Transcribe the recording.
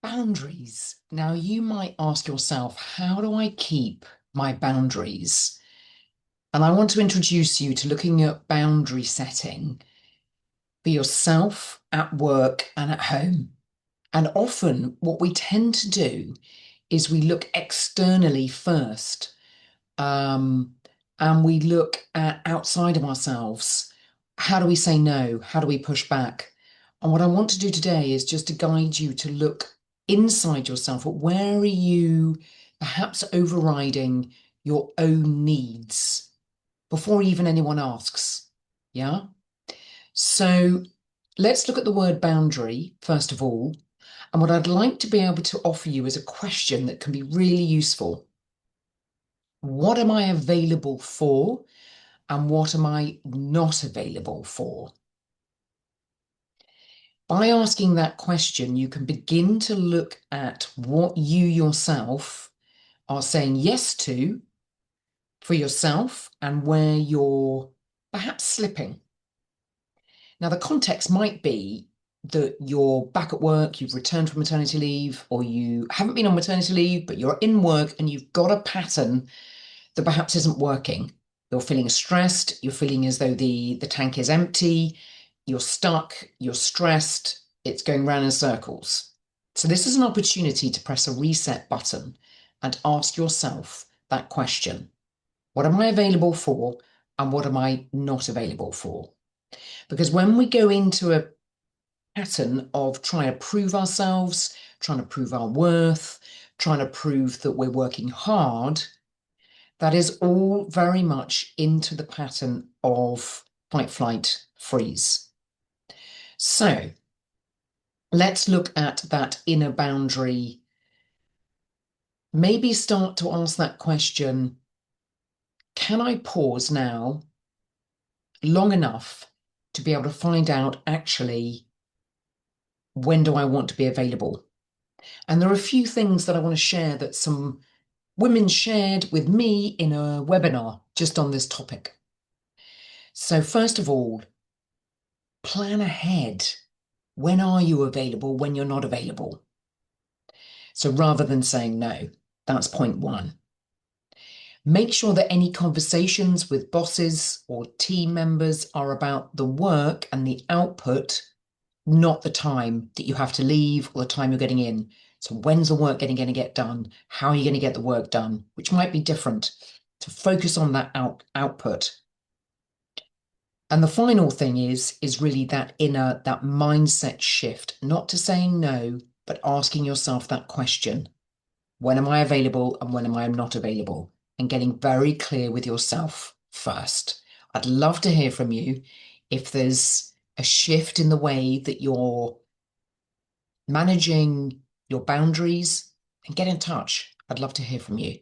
Boundaries. Now, you might ask yourself, how do I keep my boundaries? And I want to introduce you to looking at boundary setting for yourself at work and at home. And often, what we tend to do is we look externally first, um, and we look at outside of ourselves. How do we say no? How do we push back? And what I want to do today is just to guide you to look inside yourself at where are you perhaps overriding your own needs before even anyone asks. Yeah. So let's look at the word boundary, first of all. And what I'd like to be able to offer you is a question that can be really useful. What am I available for? And what am I not available for? By asking that question, you can begin to look at what you yourself are saying yes to for yourself and where you're perhaps slipping. Now, the context might be that you're back at work, you've returned from maternity leave, or you haven't been on maternity leave, but you're in work and you've got a pattern that perhaps isn't working. You're feeling stressed, you're feeling as though the tank is empty, you're stuck, you're stressed, it's going round in circles. So this is an opportunity to press a reset button and ask yourself that question. What am I available for and what am I not available for? Because when we go into a pattern of trying to prove ourselves, trying to prove our worth, trying to prove that we're working hard, that is all very much into the pattern of fight, flight, freeze. So let's look at that inner boundary. Maybe start to ask that question, can I pause now long enough to be able to find out actually when do I want to be available? And there are a few things that I want to share that some women shared with me in a webinar just on this topic. So first of all, plan ahead. When are you available when you're not available? So rather than saying no, that's point one. Make sure that any conversations with bosses or team members are about the work and the output, not the time that you have to leave or the time you're getting in. So when's the work going to get done? How are you going to get the work done? Which might be different. To focus on that output. And the final thing is really that that mindset shift, not to saying no, but asking yourself that question. When am I available and when am I not available? And getting very clear with yourself first. I'd love to hear from you if there's a shift in the way that you're managing your boundaries, and get in touch. I'd love to hear from you.